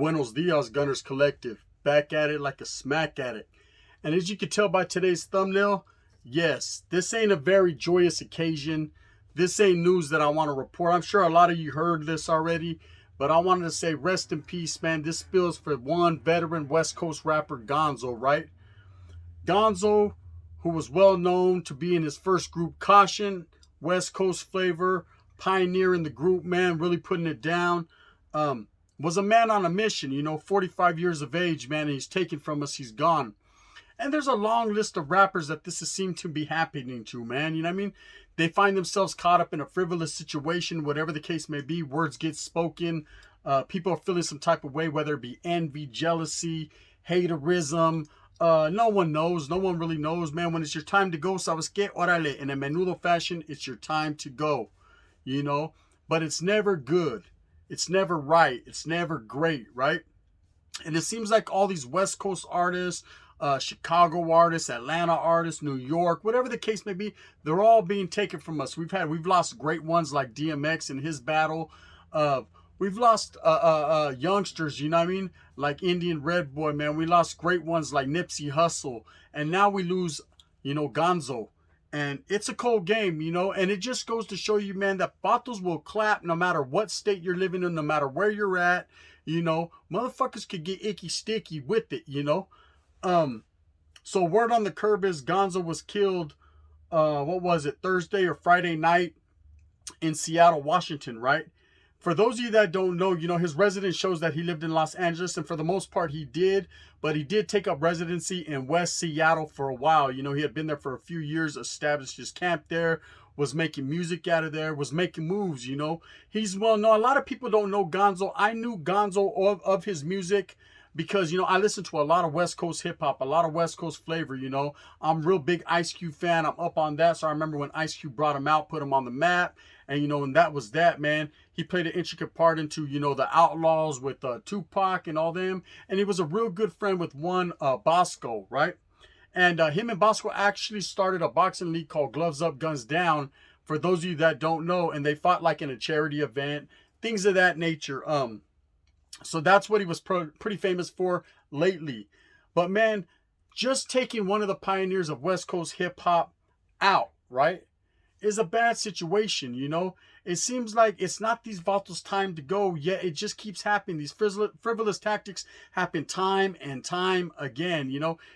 Buenos dias, Gunners Collective. Back at it like a smack addict. And as you can tell by today's thumbnail, yes, this ain't a very joyous occasion. This ain't news that I want to report. I'm sure a lot of you heard this already, but I wanted to say rest in peace, man. This spills for one veteran West Coast rapper, Gonzoe, right? Gonzoe, who was well known to be in his first group, Caution, West Coast flavor, pioneer in the group, man, really putting it down. Was a man on a mission, 45 years of age, man, and he's taken from us, he's gone. And there's a long list of rappers that this has seemed to be happening to, man. You know what I mean? They find themselves caught up in a frivolous situation, whatever the case may be. Words get spoken. People are feeling some type of way, whether it be envy, jealousy, haterism. No one knows. No one really knows, man. When it's your time to go, sabes que, órale, in a menudo fashion, it's your time to go, But it's never good. It's never right. It's never great, right? And it seems like all these West Coast artists, Chicago artists, Atlanta artists, New York, whatever the case may be, they're all being taken from us. We've lost great ones like DMX in his battle. We've lost youngsters, you know what I mean? Like Indian Red Boy, man. We lost great ones like Nipsey Hussle. And now we lose, Gonzoe. And it's a cold game, and it just goes to show you, man, that vatos will clap no matter what state you're living in, no matter where you're at, Motherfuckers could get icky sticky with it, So word on the curb is Gonzoe was killed, Thursday or Friday night in Seattle, Washington, right? For those of you that don't know, his residence shows that he lived in Los Angeles, and for the most part he did, but he did take up residency in West Seattle for a while. He had been there for a few years, established his camp there, was making music out of there, was making moves, He's well known. A lot of people don't know Gonzoe. I knew Gonzoe of his music because, I listen to a lot of West Coast hip hop, a lot of West Coast flavor, I'm a real big Ice Cube fan. I'm up on that. So I remember when Ice Cube brought him out, put him on the map. And, and that was that, man. He played an intricate part into, the Outlaws with Tupac and all them. And he was a real good friend with one Bosco, right? And him and Bosco actually started a boxing league called Gloves Up, Guns Down, for those of you that don't know. And they fought like in a charity event, things of that nature. So that's what he was pretty famous for lately. But, man, just taking one of the pioneers of West Coast hip hop out, right, is a bad situation, It seems like it's not these vatos' time to go, yet it just keeps happening. These frivolous tactics happen time and time again,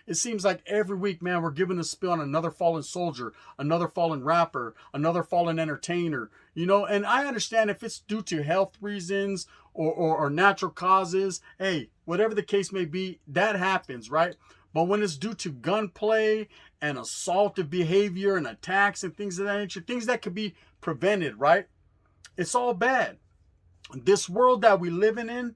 It seems like every week, man, we're giving a spill on another fallen soldier, another fallen rapper, another fallen entertainer, And I understand if it's due to health reasons or natural causes, hey, whatever the case may be, that happens, right? But when it's due to gunplay and assaultive behavior and attacks and things of that nature, things that could be prevented, right? It's all bad. This world that we living in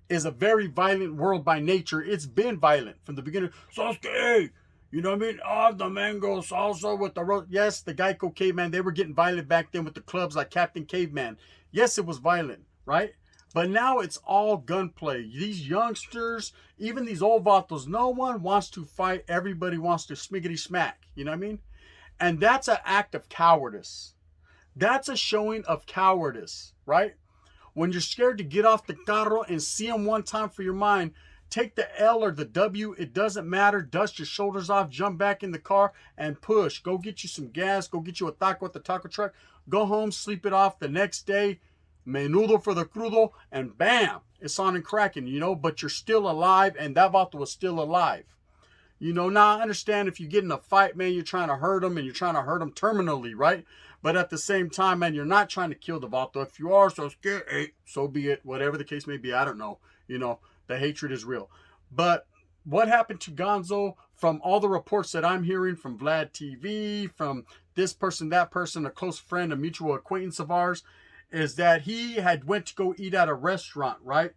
is a very violent world by nature. It's been violent from the beginning. Sasuke, you know what I mean? Oh, the mango salsa with the roast. Yes, the Geico Caveman, they were getting violent back then with the clubs like Captain Caveman. Yes, it was violent, right? But now it's all gunplay. These youngsters, even these old vatos, no one wants to fight. Everybody wants to smiggity smack. You know what I mean? And that's an act of cowardice. That's a showing of cowardice, right? When you're scared to get off the carro and see them one time for your mind, take the L or the W. It doesn't matter. Dust your shoulders off. Jump back in the car and push. Go get you some gas. Go get you a taco at the taco truck. Go home, sleep it off the next day. Menudo for the crudo, and bam, it's on and cracking, but you're still alive, and that vato was still alive. Now I understand if you get in a fight, man, you're trying to hurt them, and you're trying to hurt them terminally, right? But at the same time, man, you're not trying to kill the vato. If you are so scared, hey, so be it, whatever the case may be, I don't know. The hatred is real. But what happened to Gonzoe, from all the reports that I'm hearing from Vlad TV, from this person, that person, a close friend, a mutual acquaintance of ours, is that he had went to go eat at a restaurant, right?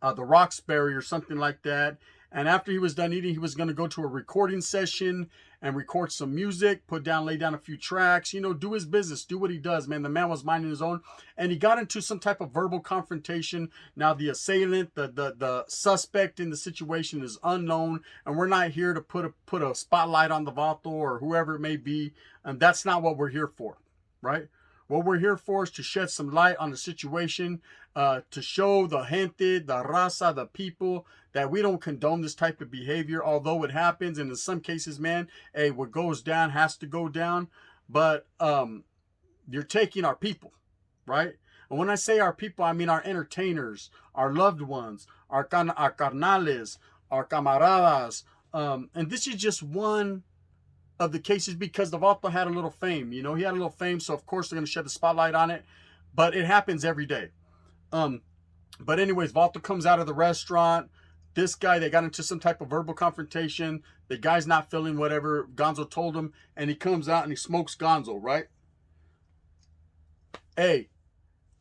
The Roxbury or something like that. And after he was done eating, he was going to go to a recording session and record some music, lay down a few tracks, do his business, do what he does, man. The man was minding his own, and he got into some type of verbal confrontation. Now, the assailant, the suspect in the situation is unknown, and we're not here to put a spotlight on the vato or whoever it may be. And that's not what we're here for, right? What we're here for is to shed some light on the situation, to show the gente, the raza, the people that we don't condone this type of behavior, although it happens. And in some cases, man, hey, what goes down has to go down. But you're taking our people, right? And when I say our people, I mean our entertainers, our loved ones, our carnales, our camaradas. And this is just one of the cases because the Vato had a little fame. You know, he had a little fame, so of course they're going to shed the spotlight on it. But it happens every day. But anyways, Vato comes out of the restaurant. This guy, they got into some type of verbal confrontation. The guy's not feeling whatever Gonzoe told him, and he comes out and he smokes Gonzoe, right? Hey,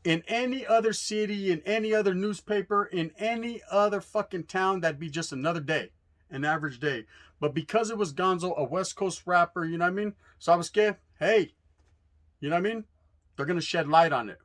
in any other city, in any other newspaper, in any other fucking town, that'd be just another day, an average day. But because it was Gonzoe, a West Coast rapper, you know what I mean? ¿Sabes qué? Hey, you know what I mean? They're going to shed light on it.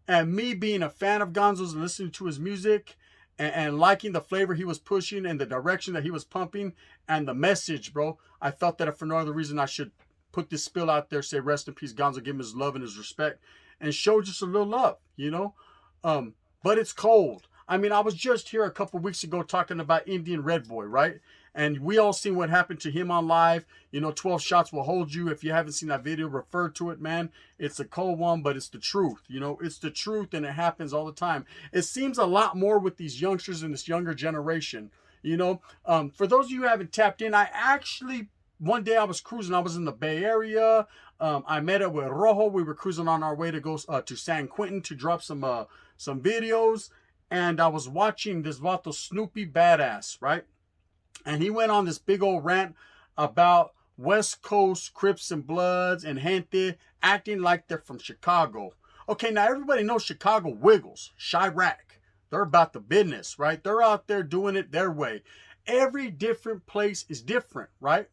And me being a fan of Gonzoe's and listening to his music and liking the flavor he was pushing and the direction that he was pumping and the message, bro, I felt that if for no other reason I should put this spill out there, say rest in peace, Gonzoe, give him his love and his respect, and show just a little love, you know? But it's cold. I mean, I was just here a couple weeks ago talking about Indian Red Boy, right? And we all seen what happened to him on live. You know, 12 shots will hold you. If you haven't seen that video, refer to it, man. It's a cold one, but it's the truth. You know, it's the truth, and it happens all the time. It seems a lot more with these youngsters in this younger generation. You know, for those of you who haven't tapped in, I actually, one day I was cruising. I was in the Bay Area. I met up with Rojo. We were cruising on our way to go to San Quentin to drop some videos. And I was watching this Vato Snoopy Badass, right? And he went on this big old rant about West Coast Crips and Bloods and gente acting like they're from Chicago. Okay, now everybody knows Chicago wiggles. Chirac. They're about the business, right? They're out there doing it their way. Every different place is different, right?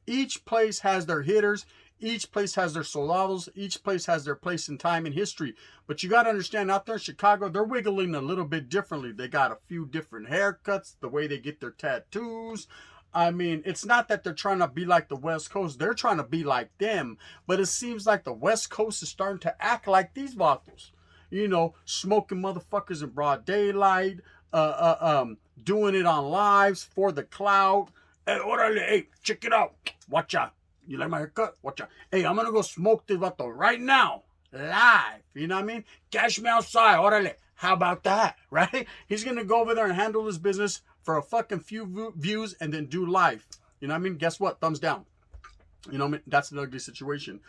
Each place has their hitters. Each place has their soldados. Each place has their place in time in history. But you got to understand, out there in Chicago, they're wiggling a little bit differently. They got a few different haircuts, the way they get their tattoos. I mean, it's not that they're trying to be like the West Coast. They're trying to be like them. But it seems like the West Coast is starting to act like these vatos. You know, smoking motherfuckers in broad daylight, doing it on lives for the clout. Hey, orale, hey, check it out. Watch out. You like my haircut? Watch out. Hey, I'm going to go smoke this vato right now. Live. You know what I mean? Cash me outside. Orale. How about that? Right? He's going to go over there and handle his business for a fucking few views and then do live. You know what I mean? Guess what? Thumbs down. You know what I mean? That's an ugly situation.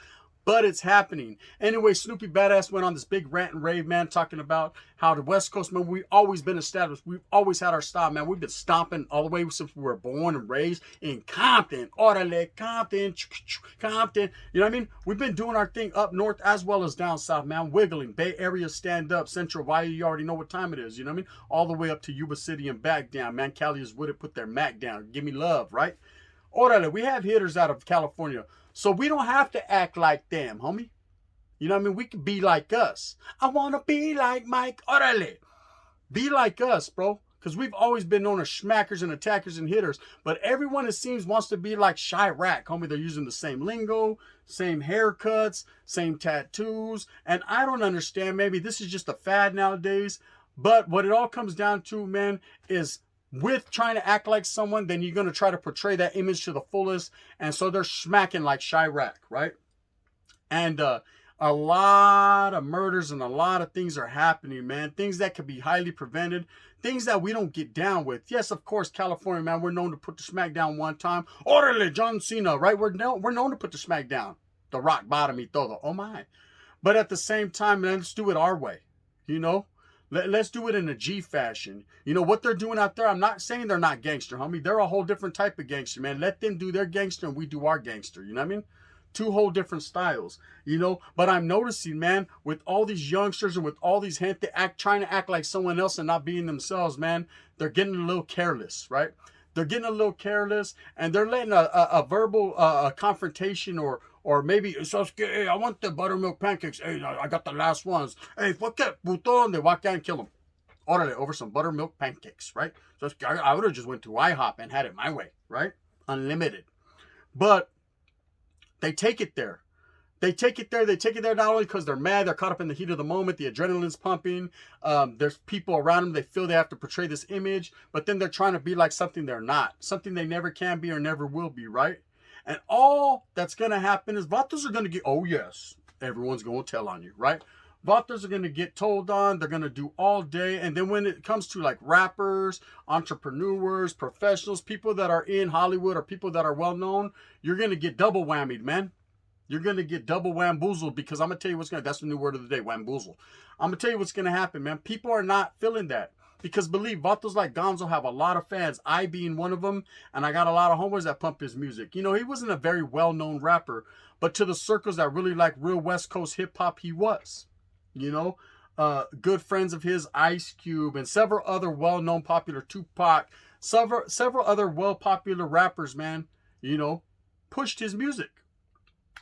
But it's happening. Anyway, Snoopy Badass went on this big rant and rave, man, talking about how the West Coast, man, we've always been established. We've always had our style, man. We've been stomping all the way since we were born and raised in Compton. Orale, Compton, Compton. You know what I mean? We've been doing our thing up north as well as down south, man. Wiggling. Bay Area, stand up. Central Valley, you already know what time it is. You know what I mean? All the way up to Yuba City and back down. Man, Cali is would it put their Mac down. Give me love, right? Orale, we have hitters out of California. So we don't have to act like them, homie. You know what I mean? We can be like us. I want to be like Mike. Orale. Be like us, bro. Because we've always been known as schmackers and attackers and hitters. But everyone, it seems, wants to be like Chirac, homie. They're using the same lingo, same haircuts, same tattoos. And I don't understand. Maybe this is just a fad nowadays. But what it all comes down to, man, is with trying to act like someone, then you're going to try to portray that image to the fullest. And so they're smacking like Chirac, right? And a lot of murders and a lot of things are happening, man. Things that could be highly prevented. Things that we don't get down with. Yes, of course, California, man, we're known to put the smack down one time. Orale, John Cena, right? We're known to put the smack down. The rock bottom y todo. Oh, my. But at the same time, man, let's do it our way, you know? Let's do it in a G fashion. You know what they're doing out there? I'm not saying they're not gangster, homie. They're a whole different type of gangster, man. Let them do their gangster and we do our gangster. You know what I mean? Two whole different styles, you know? But I'm noticing, man, with all these youngsters and with all these gente trying to act like someone else and not being themselves, man, they're getting a little careless, right? They're getting a little careless and they're letting a verbal confrontation or maybe, hey, I want the buttermilk pancakes. Hey, I got the last ones. Hey, fuck that, puto. They walk out and kill them. Orale, over some buttermilk pancakes, right? So I would have just went to IHOP and had it my way, right? Unlimited. But they take it there. They take it there. They take it there not only because they're mad, they're caught up in the heat of the moment, the adrenaline's pumping. There's people around them. They feel they have to portray this image, but then they're trying to be like something they're not, something they never can be or never will be, right? And all that's going to happen is vatos are going to get, oh yes, everyone's going to tell on you, right? Vatos are going to get told on. They're going to do all day. And then when it comes to like rappers, entrepreneurs, professionals, people that are in Hollywood or people that are well known, you're going to get double whammied, man. You're going to get double wamboozled, because I'm going to tell you what's going to, that's the new word of the day, wamboozle. I'm going to tell you what's going to happen, man. People are not feeling that. Because believe, vatos like Gonzoe have a lot of fans, I being one of them, and I got a lot of homeboys that pump his music. You know, he wasn't a very well-known rapper, but to the circles that really like real West Coast hip-hop, he was. You know, good friends of his, Ice Cube, and several other well-known popular, Tupac, several other well-popular rappers, man, you know, pushed his music.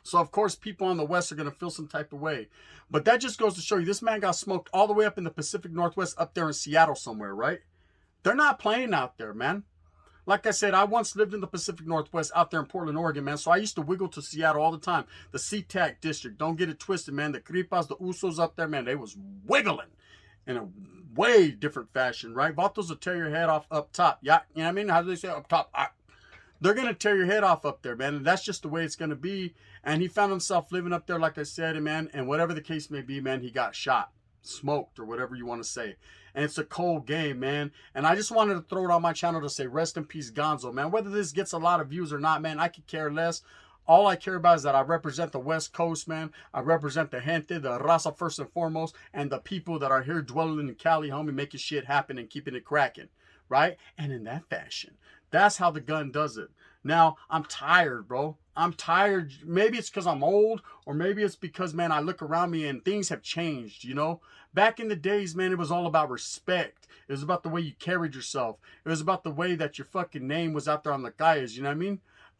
So, of course, people on the West are going to feel some type of way. But that just goes to show you, this man got smoked all the way up in the Pacific Northwest, up there in Seattle somewhere, right? They're not playing out there, man. Like I said, I once lived in the Pacific Northwest out there in Portland, Oregon, man. So I used to wiggle to Seattle all the time. The SeaTac district, don't get it twisted, man. The Cripas, the Usos up there, man, they was wiggling in a way different fashion, right? Vatos will tear your head off up top. Yeah, you know what I mean? How do they say up top? They're going to tear your head off up there, man. And that's just the way it's going to be. And he found himself living up there, like I said, and man, and whatever the case may be, man, he got shot, smoked, or whatever you want to say. And it's a cold game, man. And I just wanted to throw it on my channel to say rest in peace, Gonzoe, man. Whether this gets a lot of views or not, man, I could care less. All I care about is that I represent the West Coast, man. I represent the gente, the raza first and foremost, and the people that are here dwelling in Cali, homie, making shit happen and keeping it cracking, right? And in that fashion, that's how the gun does it. Now, I'm tired, bro. I'm tired. Maybe it's because I'm old, or maybe it's because, man, I look around me and things have changed, you know? Back in the days, man, it was all about respect. It was about the way you carried yourself. It was about the way that your fucking name was out there on the calles, you know what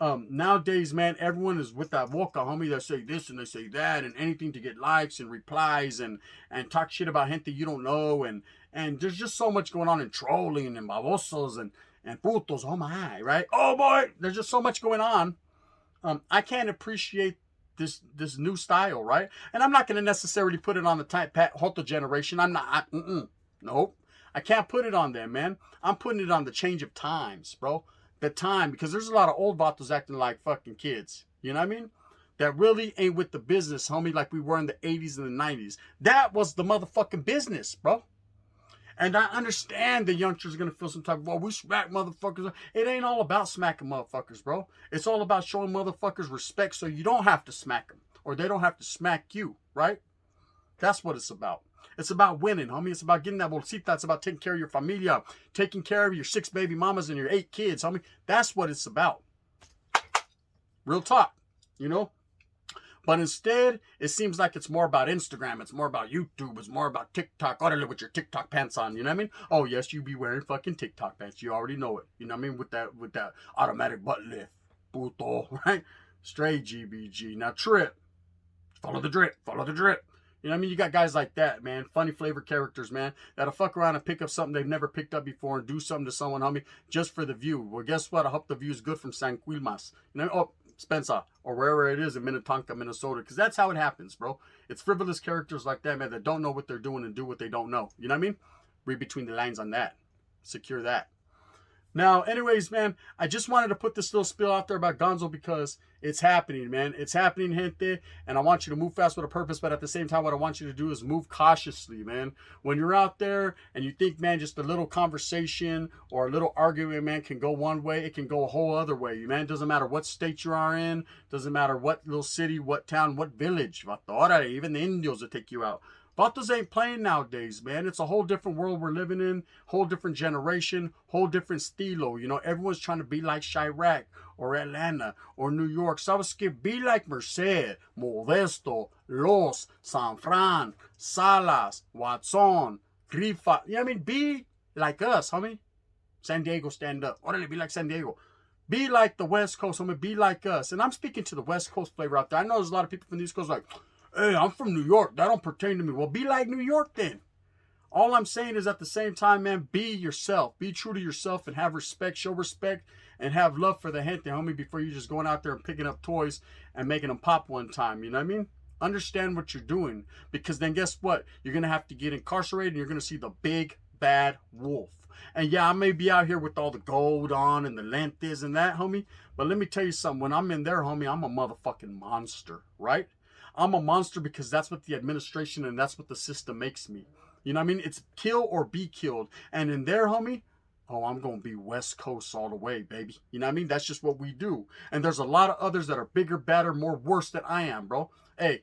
I mean? Nowadays, man, everyone is with that woka, homie, that say this and they say that and anything to get likes and replies and talk shit about gente you don't know. And there's just so much going on in trolling and babosos and putos, oh my, right? Oh boy, there's just so much going on. I can't appreciate this new style, right? And I'm not going to necessarily put it on the Pat Hoto generation. I'm not, nope. I can't put it on them, man. I'm putting it on the change of times, bro. The time, because there's a lot of old vatos acting like fucking kids. You know what I mean? That really ain't with the business, homie, like we were in the 80s and the 90s. That was the motherfucking business, bro. And I understand the youngsters are going to feel some type of, well, we smack motherfuckers. It ain't all about smacking motherfuckers, bro. It's all about showing motherfuckers respect so you don't have to smack them. Or they don't have to smack you, right? That's what it's about. It's about winning, homie. It's about getting that bolsita. It's about taking care of your familia. Taking care of your 6 baby mamas and your 8 kids, homie. That's what it's about. Real talk, you know? But instead, it seems like it's more about Instagram. It's more about YouTube. It's more about TikTok. Orale with your TikTok pants on. You know what I mean? Oh, yes, you be wearing fucking TikTok pants. You already know it. You know what I mean? With that automatic butt lift. Puto, right? Straight GBG. Now, trip. Follow the drip. Follow the drip. You know what I mean? You got guys like that, man. Funny flavor characters, man. That'll fuck around and pick up something they've never picked up before and do something to someone, homie, just for the view. Well, guess what? I hope the view is good from San Quilmas. You know, oh, Spencer, or wherever it is in Minnetonka, Minnesota, because that's how it happens, bro. It's frivolous characters like that, man, that don't know what they're doing and do what they don't know. You know what I mean? Read between the lines on that. Secure that. Now, anyways, man, I just wanted to put this little spill out there about Gonzoe because it's happening, man. It's happening, gente, and I want you to move fast with a purpose, but at the same time, what I want you to do is move cautiously, man. When you're out there and you think, man, just a little conversation or a little argument, man, can go one way, it can go a whole other way, man. It doesn't matter what state you are in, doesn't matter what little city, what town, what village, even the Indios will take you out. Vatos ain't playing nowadays, man. It's a whole different world we're living in, whole different generation, whole different stilo. You know, everyone's trying to be like Chirac or Atlanta or New York. Sabes que be like Merced, Modesto, Los, San Fran, Salas, Watson, Grifa. You know what I mean? Be like us, homie. San Diego, stand up. Orale, be like San Diego. Be like the West Coast, homie. Be like us. And I'm speaking to the West Coast flavor out there. I know there's a lot of people from the East Coast like, hey, I'm from New York. That don't pertain to me. Well, be like New York then. All I'm saying is at the same time, man, be yourself. Be true to yourself and have respect. Show respect and have love for the gente, homie, before you just going out there and picking up toys and making them pop one time. You know what I mean? Understand what you're doing, because then guess what? You're gonna have to get incarcerated, and you're gonna see the big bad wolf. And yeah, I may be out here with all the gold on and the lentes and that, homie, but let me tell you something. When I'm in there, homie, I'm a motherfucking monster, right? I'm a monster because that's what the administration and that's what the system makes me. You know what I mean? It's kill or be killed. And in there, homie, oh, I'm going to be West Coast all the way, baby. You know what I mean? That's just what we do. And there's a lot of others that are bigger, badder, more worse than I am, bro. Hey,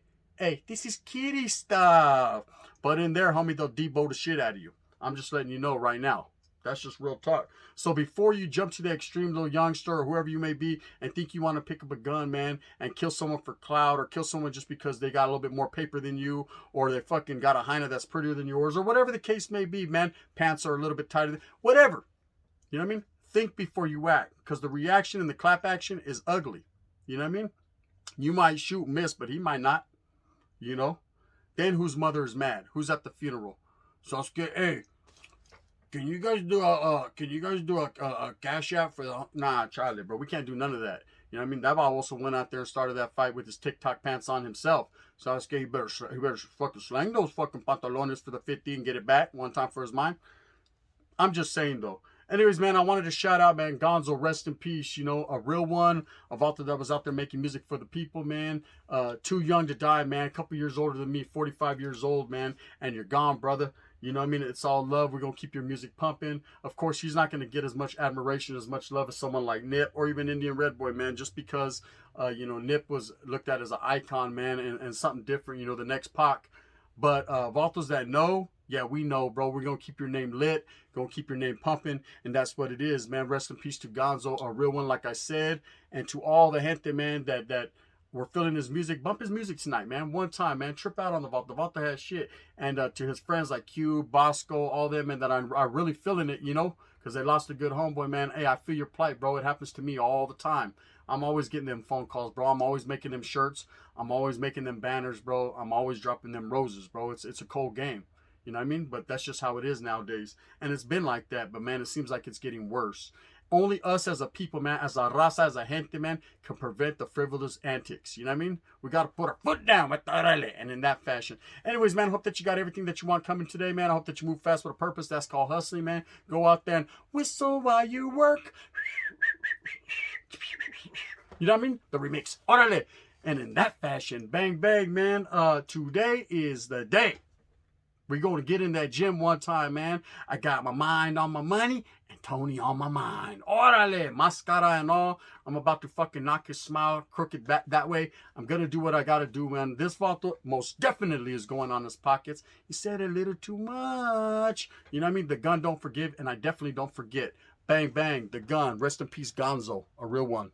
this is kitty stuff. But in there, homie, they'll debo the shit out of you. I'm just letting you know right now. That's just real talk. So before you jump to the extreme, little youngster or whoever you may be, and think you want to pick up a gun, man, and kill someone for clout, or kill someone just because they got a little bit more paper than you, or they fucking got a hyena that's prettier than yours, or whatever the case may be, man, pants are a little bit tighter, whatever. You know what I mean? Think before you act, because the reaction and the clap action is ugly. You know what I mean? You might shoot and miss, but he might not. You know? Then whose mother is mad? Who's at the funeral? So I'm scared. Hey, can you guys do a cash out for the... Nah, Charlie, bro. We can't do none of that. You know what I mean? That guy also went out there and started that fight with his TikTok pants on himself. So I was scared he better fucking slang those fucking pantalones for the 50 and get it back one time for his mind. I'm just saying, though. Anyways, man, I wanted to shout out, man, Gonzoe, rest in peace, you know, a real one, a Vato that was out there making music for the people, man. Too young to die, man, a couple years older than me, 45 years old, man, and you're gone, brother. You know what I mean? It's all love. We're going to keep your music pumping. Of course, he's not going to get as much admiration, as much love as someone like Nip or even Indian Red Boy, man, just because, you know, Nip was looked at as an icon, man, and something different, you know, the next Pac. But Vatos that know, yeah, we know, bro. We're going to keep your name lit. Going to keep your name pumping. And that's what it is, man. Rest in peace to Gonzoe, a real one, like I said. And to all the gente, man, that were feeling his music. Bump his music tonight, man. One time, man. Trip out on the Vato. The Vato has shit. And to his friends like Q, Bosco, all them, and that are really feeling it, you know, because they lost a good homeboy, man. Hey, I feel your plight, bro. It happens to me all the time. I'm always getting them phone calls, bro. I'm always making them shirts. I'm always making them banners, bro. I'm always dropping them roses, bro. It's a cold game. You know what I mean? But that's just how it is nowadays. And it's been like that. But, man, it seems like it's getting worse. Only us as a people, man, as a raza, as a gente, man, can prevent the frivolous antics. You know what I mean? We got to put our foot down, and in that fashion. Anyways, man, I hope that you got everything that you want coming today, man. I hope that you move fast with a purpose. That's called hustling, man. Go out there and whistle while you work. You know what I mean? The remix. Orale. And in that fashion, bang, bang, man, today is the day. We're going to get in that gym one time, man. I got my mind on my money and Tony on my mind. Orale, mascara and all. I'm about to fucking knock his smile crooked that way. I'm going to do what I got to do, man. This Vato most definitely is going on his pockets. He said a little too much. You know what I mean? The gun don't forgive, and I definitely don't forget. Bang, bang, the gun. Rest in peace, Gonzoe, a real one.